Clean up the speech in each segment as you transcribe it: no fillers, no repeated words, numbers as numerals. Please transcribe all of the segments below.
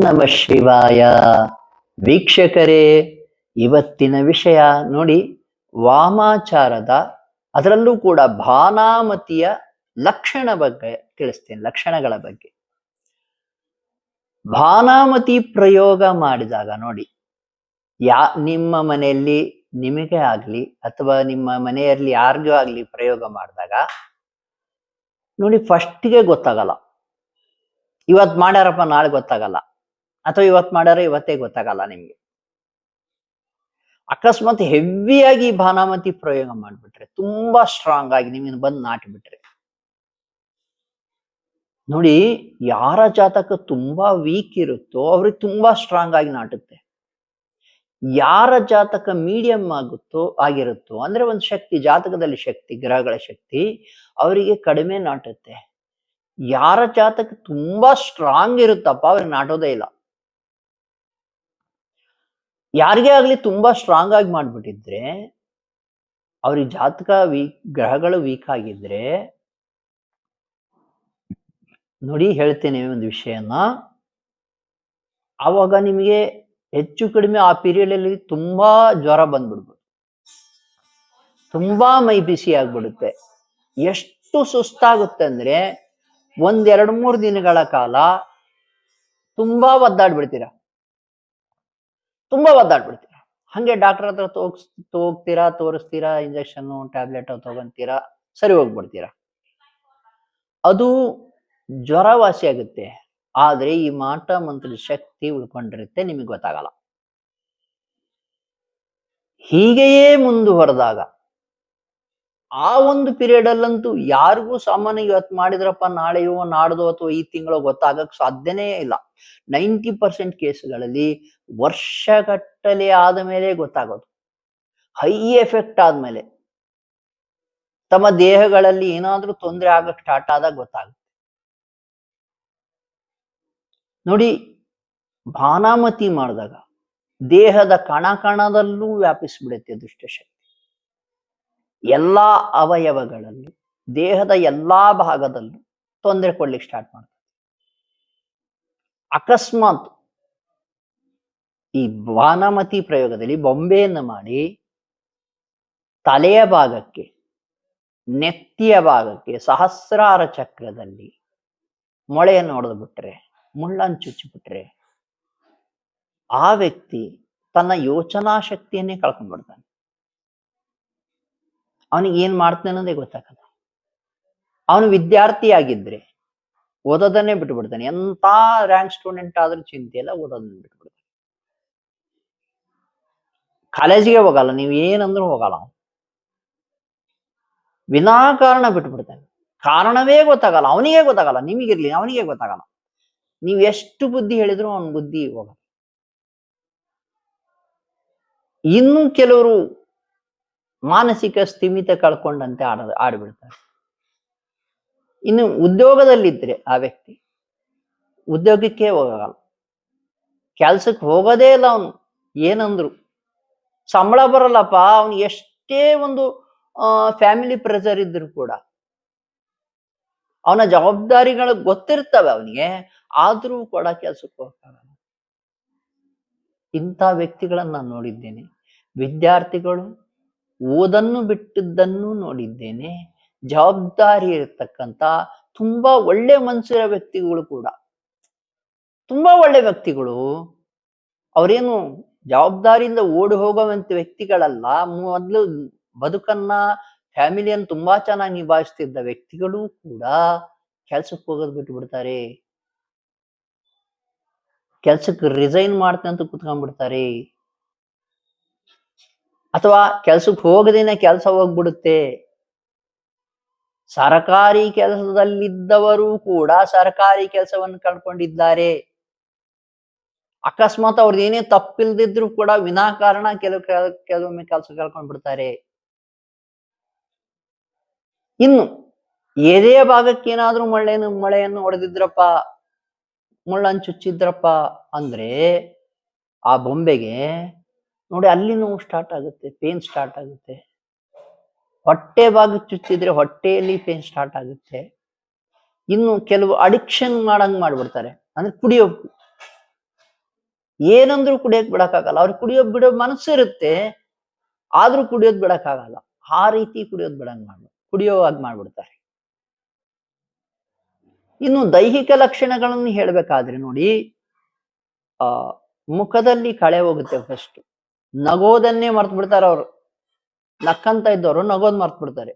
ನಮಃ ಶಿವಾಯ. ವೀಕ್ಷಕರೇ, ಇವತ್ತಿನ ವಿಷಯ ನೋಡಿ, ವಾಮಾಚಾರದ ಅದರಲ್ಲೂ ಕೂಡ ಭಾನಾಮತಿಯ ಲಕ್ಷಣ ಬಗ್ಗೆ ತಿಳಿಸ್ತೇನೆ. ಲಕ್ಷಣಗಳ ಬಗ್ಗೆ. ಭಾನಾಮತಿ ಪ್ರಯೋಗ ಮಾಡಿದಾಗ ನೋಡಿ, ನಿಮ್ಮ ಮನೆಯಲ್ಲಿ ನಿಮಗೆ ಆಗ್ಲಿ ಅಥವಾ ನಿಮ್ಮ ಮನೆಯಲ್ಲಿ ಯಾರಿಗೂ ಆಗ್ಲಿ ಪ್ರಯೋಗ ಮಾಡಿದಾಗ ನೋಡಿ, ಫಸ್ಟಿಗೆ ಗೊತ್ತಾಗಲ್ಲ. ಇವತ್ತು ಮಾಡ್ಯಾರಪ್ಪ ನಾಳೆ ಗೊತ್ತಾಗಲ್ಲ, ಅಥವಾ ಇವತ್ತು ಮಾಡ್ಯಾರ ಇವತ್ತೇ ಗೊತ್ತಾಗಲ್ಲ ನಿಮ್ಗೆ. ಅಕಸ್ಮಾತ್ ಹೆವಿಯಾಗಿ ಭಾನಾಮತಿ ಪ್ರಯೋಗ ಮಾಡ್ಬಿಟ್ರೆ, ತುಂಬಾ ಸ್ಟ್ರಾಂಗ್ ಆಗಿ ನಿಮಗೆ ಬಂದು ನಾಟಿಬಿಟ್ರೆ ನೋಡಿ, ಯಾರ ಜಾತಕ ತುಂಬಾ ವೀಕ್ ಇರುತ್ತೋ ಅವ್ರಿಗೆ ತುಂಬಾ ಸ್ಟ್ರಾಂಗ್ ಆಗಿ ನಾಟುತ್ತೆ. ಯಾರ ಜಾತಕ ಮೀಡಿಯಂ ಆಗಿರುತ್ತೋ ಅಂದ್ರೆ ಒಂದು ಶಕ್ತಿ, ಜಾತಕದಲ್ಲಿ ಶಕ್ತಿ, ಗ್ರಹಗಳ ಶಕ್ತಿ ಅವರಿಗೆ ಕಡಿಮೆ ನಾಟುತ್ತೆ. ಯಾರ ಜಾತಕ ತುಂಬಾ ಸ್ಟ್ರಾಂಗ್ ಇರುತ್ತಪ್ಪ ಅವ್ರಿಗೆ ನಾಟೋದೇ ಇಲ್ಲ. ಯಾರಿಗೇ ಆಗ್ಲಿ ತುಂಬಾ ಸ್ಟ್ರಾಂಗ್ ಆಗಿ ಮಾಡ್ಬಿಟ್ಟಿದ್ರೆ, ಅವ್ರಿಗೆ ಜಾತಕ ಗ್ರಹಗಳು ವೀಕ್ ಆಗಿದ್ರೆ ನೋಡಿ, ಹೇಳ್ತೇನೆ ಒಂದು ವಿಷಯನ. ಆವಾಗ ನಿಮಗೆ ಹೆಚ್ಚು ಕಡಿಮೆ ಆ ಪೀರಿಯಡ್ ಅಲ್ಲಿ ತುಂಬಾ ಜ್ವರ ಬಂದ್ಬಿಡ್ಬೋದು, ತುಂಬಾ ಮೈ ಬಿಸಿ ಆಗ್ಬಿಡುತ್ತೆ, ಎಷ್ಟು ಸುಸ್ತಾಗುತ್ತೆ ಅಂದ್ರೆ 1-2-3 ದಿನಗಳ ಕಾಲ ತುಂಬಾ ಒದ್ದಾಡ್ಬಿಡ್ತೀರಾ. ಹಂಗೆ ಡಾಕ್ಟರ್ ಹತ್ರ ಹೋಗ್ತೀರಾ, ತೋರಿಸ್ತೀರಾ, ಇಂಜೆಕ್ಷನ್ ಟ್ಯಾಬ್ಲೆಟ್ ತಗೊಂತೀರಾ, ಸರಿ ಹೋಗ್ಬಿಡ್ತೀರಾ. ಅದು ಜ್ವರ ವಾಸಿ ಆಗುತ್ತೆ, ಆದ್ರೆ ಈ ಮಾಟ ಮಂತ್ರದ ಶಕ್ತಿ ಉಳ್ಕೊಂಡಿರುತ್ತೆ, ನಿಮಗೆ ಗೊತ್ತಾಗಲ್ಲ. ಹೀಗೆಯೇ ಮುಂದುವರೆದಾಗ ಆ ಒಂದು ಪೀರಿಯಡ್ ಅಲ್ಲಂತೂ ಯಾರಿಗೂ ಸಾಮಾನ್ಯ ಇವತ್ತು ಮಾಡಿದ್ರಪ್ಪ ನಾಳೆಯೋ ನಾಡ್ದೋ ಅಥವಾ ಈ ತಿಂಗಳು ಗೊತ್ತಾಗಕ್ ಸಾಧ್ಯನೇ ಇಲ್ಲ. 90% ಕೇಸ್ಗಳಲ್ಲಿ ವರ್ಷಗಟ್ಟಲೆ ಆದ ಮೇಲೆ ಗೊತ್ತಾಗೋದು. ಹೈ ಎಫೆಕ್ಟ್ ಆದ್ಮೇಲೆ, ತಮ್ಮ ದೇಹಗಳಲ್ಲಿ ಏನಾದ್ರೂ ತೊಂದರೆ ಆಗಕ್ ಸ್ಟಾರ್ಟ್ ಆದಾಗ ಗೊತ್ತಾಗುತ್ತೆ. ನೋಡಿ, ಭಾನಾಮತಿ ಮಾಡಿದಾಗ ದೇಹದ ಕಣದಲ್ಲೂ ವ್ಯಾಪಿಸ್ಬಿಡುತ್ತೆ ದುಷ್ಟಶಕ್ತಿ. ಎಲ್ಲಾ ಅವಯವಗಳಲ್ಲೂ, ದೇಹದ ಎಲ್ಲಾ ಭಾಗದಲ್ಲೂ ತೊಂದರೆ ಕೊಡ್ಲಿಕ್ಕೆ ಸ್ಟಾರ್ಟ್ ಮಾಡ್ತಾರೆ. ಅಕಸ್ಮಾತ್ ಈ ಭಾನಾಮತಿ ಪ್ರಯೋಗದಲ್ಲಿ ಬೊಂಬೆಯನ್ನು ಮಾಡಿ ತಲೆಯ ಭಾಗಕ್ಕೆ, ನೆತ್ತಿಯ ಭಾಗಕ್ಕೆ, ಸಹಸ್ರಾರ ಚಕ್ರದಲ್ಲಿ ಮೊಳೆಯನ್ನು ಹೊಡೆದು ಬಿಟ್ರೆ, ಮುಳ್ಳನ್ನು ಚುಚ್ಚಿಬಿಟ್ರೆ ಆ ವ್ಯಕ್ತಿ ತನ್ನ ಯೋಚನಾ ಶಕ್ತಿಯನ್ನೇ ಕಳ್ಕೊಂಡ್ಬಿಡ್ತಾನೆ. ಅವನಿಗೆ ಏನ್ ಮಾಡ್ತಾನೆ ಅನ್ನೋದೇ ಗೊತ್ತಾಗಲ್ಲ. ಅವನು ವಿದ್ಯಾರ್ಥಿ ಓದೋದನ್ನೇ ಬಿಟ್ಟುಬಿಡ್ತಾನೆ. ಎಂತ ರ್ಯಾಂಕ್ ಸ್ಟೂಡೆಂಟ್ ಆದ್ರೂ ಚಿಂತೆ ಇಲ್ಲ, ಓದೋದನ್ನ ಬಿಟ್ಬಿಡ್ತಾನೆ. ಕಾಲೇಜಿಗೆ ಹೋಗಲ್ಲ, ನೀವು ಏನಂದ್ರೂ ಹೋಗಲ್ಲ. ವಿನಾಕಾರಣ ಬಿಟ್ಬಿಡ್ತಾನೆ. ಕಾರಣವೇ ಗೊತ್ತಾಗಲ್ಲ, ಅವನಿಗೆ ಗೊತ್ತಾಗಲ್ಲ. ನಿಮಗಿರ್ಲಿ, ಅವನಿಗೆ ಗೊತ್ತಾಗಲ್ಲ. ನೀವು ಎಷ್ಟು ಬುದ್ಧಿ ಹೇಳಿದ್ರು ಅವನ ಬುದ್ಧಿ ಹೋಗಲ್ಲ. ಇನ್ನು ಕೆಲವರು ಮಾನಸಿಕ ಸ್ಥಿಮಿತ ಕಳ್ಕೊಂಡಂತೆ ಆಡ್ಬಿಡ್ತಾರೆ. ಇನ್ನು ಉದ್ಯೋಗದಲ್ಲಿದ್ರೆ ಆ ವ್ಯಕ್ತಿ ಉದ್ಯೋಗಕ್ಕೆ ಹೋಗಲ್ಲ, ಕೆಲ್ಸಕ್ಕೆ ಹೋಗೋದೇ ಇಲ್ಲ. ಅವನು ಏನಂದ್ರು ಸಂಬಳ ಬರಲ್ಲಪ್ಪ. ಅವನು ಎಷ್ಟೇ ಒಂದು ಫ್ಯಾಮಿಲಿ ಪ್ರೆಷರ್ ಇದ್ರು ಕೂಡ, ಅವನ ಜವಾಬ್ದಾರಿಗಳು ಗೊತ್ತಿರ್ತವೆ ಅವನಿಗೆ, ಆದ್ರೂ ಕೂಡ ಕೆಲ್ಸಕ್ಕೆ ಹೋಗಲ್ಲ. ಇಂಥ ವ್ಯಕ್ತಿಗಳನ್ನ ನಾನು ನೋಡಿದ್ದೇನೆ. ವಿದ್ಯಾರ್ಥಿಗಳು ಓದನ್ನು ಬಿಟ್ಟಿದ್ದನ್ನು ನೋಡಿದ್ದೇನೆ. ಜವಾಬ್ದಾರಿ ಇರತಕ್ಕಂತ ತುಂಬಾ ಒಳ್ಳೆ ಮನಸ್ಸಿನ ವ್ಯಕ್ತಿಗಳು ಕೂಡ, ತುಂಬಾ ಒಳ್ಳೆ ವ್ಯಕ್ತಿಗಳು, ಅವರೇನು ಜವಾಬ್ದಾರಿಯಿಂದ ಓಡಿ ಹೋಗುವಂತ ವ್ಯಕ್ತಿಗಳಲ್ಲ. ಮೊದಲು ಬದುಕನ್ನ, ಫ್ಯಾಮಿಲಿಯನ್ನು ತುಂಬಾ ಚೆನ್ನಾಗಿ ನಿಭಾಯಿಸ್ತಿದ್ದ ವ್ಯಕ್ತಿಗಳು ಕೂಡ ಕೆಲ್ಸಕ್ಕೆ ಹೋಗೋದು ಬಿಟ್ಟು ಬಿಡ್ತಾರೆ. ಕೆಲ್ಸಕ್ಕೆ ರಿಸೈನ್ ಮಾಡ್ತೇನೆ ಅಂತ ಕುತ್ಕೊಂಡ್ಬಿಡ್ತಾರೆ, ಅಥವಾ ಕೆಲ್ಸಕ್ಕೆ ಹೋಗದೇನೆ ಕೆಲಸ ಹೋಗ್ಬಿಡುತ್ತೆ. ಸರ್ಕಾರಿ ಕೆಲಸದಲ್ಲಿದ್ದವರು ಕೂಡ ಸರ್ಕಾರಿ ಕೆಲಸವನ್ನು ಕಳ್ಕೊಂಡಿದ್ದಾರೆ. ಅಕಸ್ಮಾತ್ ಅವ್ರದ್ದು ಏನೇ ತಪ್ಪಿಲ್ದಿದ್ರು ಕೂಡ ವಿನಾಕಾರಣ ಕೆಲವೊಮ್ಮೆ ಕೆಲಸ ಕಳ್ಕೊಂಡ್ಬಿಡ್ತಾರೆ. ಇನ್ನು ಎದೆಯ ಭಾಗಕ್ಕೆ ಏನಾದ್ರೂ ಮೊಳೆಯನ್ನು ಹೊಡೆದಿದ್ರಪ್ಪ, ಮುಳ್ಳನ್ನು ಚುಚ್ಚಿದ್ರಪ್ಪ ಅಂದ್ರೆ ಆ ಬೊಂಬೆಗೆ ನೋಡಿ, ಅಲ್ಲಿ ನೋವು ಸ್ಟಾರ್ಟ್ ಆಗುತ್ತೆ, ಪೇನ್ ಸ್ಟಾರ್ಟ್ ಆಗುತ್ತೆ. ಹೊಟ್ಟೆ ಭಾಗಕ್ಕೆ ಚುಚ್ಚಿದ್ರೆ ಹೊಟ್ಟೆಯಲ್ಲಿ ಪೇನ್ ಸ್ಟಾರ್ಟ್ ಆಗುತ್ತೆ. ಇನ್ನು ಕೆಲವು ಅಡಿಕ್ಷನ್ ಮಾಡಂಗ್ ಮಾಡ್ಬಿಡ್ತಾರೆ, ಅಂದ್ರೆ ಕುಡಿಯೋಕು. ಏನಂದ್ರೂ ಕುಡಿಯಕ್ ಬಿಡಕ್ಕಾಗಲ್ಲ. ಅವ್ರಿಗೆ ಬಿಡೋ ಮನಸ್ಸಿರುತ್ತೆ, ಆದ್ರೂ ಕುಡಿಯೋದ್ ಬಿಡಕ್ಕಾಗಲ್ಲ. ಆ ರೀತಿ ಕುಡಿಯೋದ್ ಕುಡಿಯೋ ಹಾಗೆ ಮಾಡ್ಬಿಡ್ತಾರೆ. ಇನ್ನು ದೈಹಿಕ ಲಕ್ಷಣಗಳನ್ನು ಹೇಳ್ಬೇಕಾದ್ರೆ ನೋಡಿ, ಆ ಮುಖದಲ್ಲಿ ಕಳೆ ಹೋಗುತ್ತೆ ಫಸ್ಟ್. ನಗೋದನ್ನೇ ಮರ್ತು ಬಿಡ್ತಾರೆ ಅವರು. ನಕ್ಕಂತ ಇದ್ದವರು ನಗೋದ್ ಮರ್ತು ಬಿಡ್ತಾರೆ.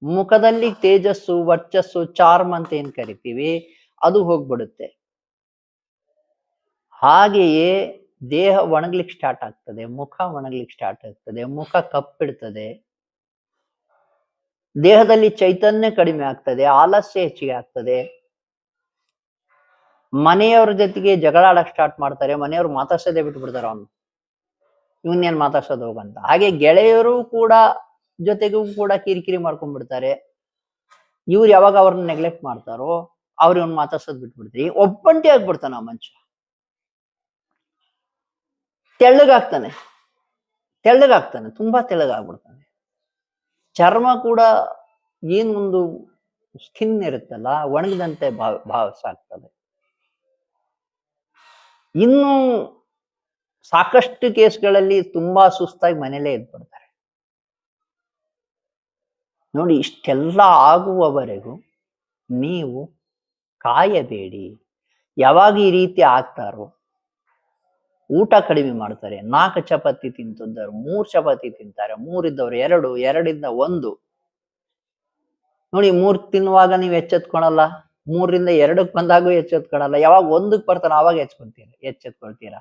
ಮುಖದಲ್ಲಿ ತೇಜಸ್ಸು, ವರ್ಚಸ್ಸು, ಚಾರ್ಮ್ ಅಂತ ಏನ್ ಕರಿತೀವಿ ಅದು ಹೋಗ್ಬಿಡುತ್ತೆ. ಹಾಗೆಯೇ ದೇಹ ಒಣಗ್ಲಿಕ್ಕೆ ಸ್ಟಾರ್ಟ್ ಆಗ್ತದೆ, ಮುಖ ಒಣಗ್ಲಿಕ್ಕೆ ಸ್ಟಾರ್ಟ್ ಆಗ್ತದೆ, ಮುಖ ಕಪ್ಪಿಡ್ತದೆ, ದೇಹದಲ್ಲಿ ಚೈತನ್ಯ ಕಡಿಮೆ ಆಗ್ತದೆ, ಆಲಸ್ಯ ಹೆಚ್ಚಿಗೆ ಆಗ್ತದೆ, ಮನೆಯವರ ಜೊತೆಗೆ ಜಗಳ ಆಡಕ್ ಸ್ಟಾರ್ಟ್ ಮಾಡ್ತಾರೆ, ಮನೆಯವರು ಮಾತಾಡ್ಸೋದೇ ಬಿಟ್ಟು ಬಿಡ್ತಾರೆ ಅವನು, ಇವನ್ನೇನ್ ಮಾತಾಡ್ಸೋದು ಹೋಗಂತ. ಹಾಗೆ ಗೆಳೆಯರು ಕೂಡ ಜೊತೆಗೂ ಕೂಡ ಕಿರಿಕಿರಿ ಮಾಡ್ಕೊಂಡ್ಬಿಡ್ತಾರೆ. ಇವ್ರು ಯಾವಾಗ ಅವ್ರನ್ನ ನೆಗ್ಲೆಕ್ಟ್ ಮಾಡ್ತಾರೋ ಅವ್ರು ಇವ್ನ ಮಾತಾಡ್ಸೋದ್ ಬಿಟ್ಬಿಡ್ತೀರಿ. ಒಬ್ಬಂಟಿ ಆಗ್ಬಿಡ್ತಾನ ಆ ಮನುಷ್ಯ, ತೆಳ್ಳಗಾಗ್ತಾನೆ, ತುಂಬಾ ತೆಳ್ಳಗಾಗ್ಬಿಡ್ತಾನೆ. ಚರ್ಮ ಕೂಡ ಏನೊಂದು ಸ್ಕಿನ್ ಇರುತ್ತಲ್ಲ ಒಣಗಿದಂತೆ ಭಾವಿಸಾಗ್ತದೆ. ಇನ್ನು ಸಾಕಷ್ಟು ಕೇಸ್ಗಳಲ್ಲಿ ತುಂಬಾ ಸುಸ್ತಾಗಿ ಮನೇಲೇ ಎದ್ಬಿಡ್ತಾರೆ. ನೋಡಿ, ಇಷ್ಟೆಲ್ಲ ಆಗುವವರೆಗೂ ನೀವು ಕಾಯಬೇಡಿ. ಯಾವಾಗ ಈ ರೀತಿ ಆಗ್ತಾರೋ ಊಟ ಕಡಿಮೆ ಮಾಡ್ತಾರೆ. 4 ಚಪಾತಿ ತಿಂತಿದ್ದವರು 3 ಚಪಾತಿ ತಿಂತಾರೆ, 3 ಇದ್ದವ್ರು 2, 2 ಇಂದ 1. ನೋಡಿ, 3 ತಿನ್ನುವಾಗ ನೀವು ಎಚ್ಚೆತ್ಕೊಳಲ್ಲ, 3ರಿಂದ 2ಕ್ಕೆ ಬಂದಾಗೂ ಎಚ್ಚೆತ್ಕೊಳಲ್ಲ. ಯಾವಾಗ 1ಕ್ಕೆ ಬರ್ತಾರ ಅವಾಗ ಎಚ್ಚೆತ್ಕೊಳ್ತೀರಾ.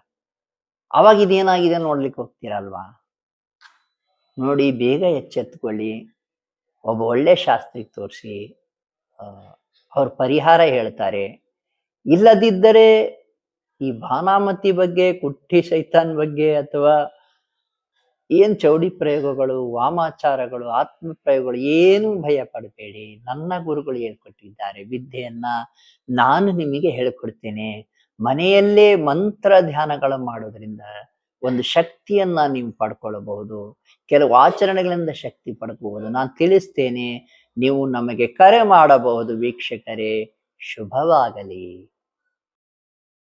ಅವಾಗ ಇದೇನಾಗಿದೆ ನೋಡ್ಲಿಕ್ಕೆ ಹೋಗ್ತೀರಲ್ವಾ. ನೋಡಿ, ಬೇಗ ಎಚ್ಚೆತ್ಕೊಳ್ಳಿ. ಒಬ್ಬ ಒಳ್ಳೆ ಶಾಸ್ತ್ರಿಗೆ ತೋರಿಸಿ, ಅವ್ರ ಪರಿಹಾರ ಹೇಳ್ತಾರೆ. ಇಲ್ಲದಿದ್ದರೆ ಈ ಭಾನಾಮತಿ ಬಗ್ಗೆ, ಕುಟ್ಟಿ ಸೈತಾನ್ ಬಗ್ಗೆ, ಅಥವಾ ಏನ್ ಚೌಡಿ ಪ್ರಯೋಗಗಳು, ವಾಮಾಚಾರಗಳು, ಆತ್ಮ ಪ್ರಯೋಗಗಳು ಏನು ಭಯ ಪಡಬೇಡಿ. ನನ್ನ ಗುರುಗಳು ಹೇಳ್ಕೊಟ್ಟಿದ್ದಾರೆ ವಿದ್ಯೆಯನ್ನ, ನಾನು ನಿಮಗೆ ಹೇಳ್ಕೊಡ್ತೇನೆ. ಮನೆಯಲ್ಲೇ ಮಂತ್ರ ಧ್ಯಾನಗಳು ಮಾಡೋದ್ರಿಂದ ಒಂದು ಶಕ್ತಿಯನ್ನ ನೀವು ಪಡ್ಕೊಳ್ಳಬಹುದು. ಕೆಲವು ಆಚರಣೆಗಳಿಂದ ಶಕ್ತಿ ಪಡ್ಕೋಬಹುದು. ನಾನು ತಿಳಿಸ್ತೇನೆ, ನೀವು ನಮಗೆ ಕರೆ ಮಾಡಬಹುದು. ವೀಕ್ಷಕರೇ, ಶುಭವಾಗಲಿ.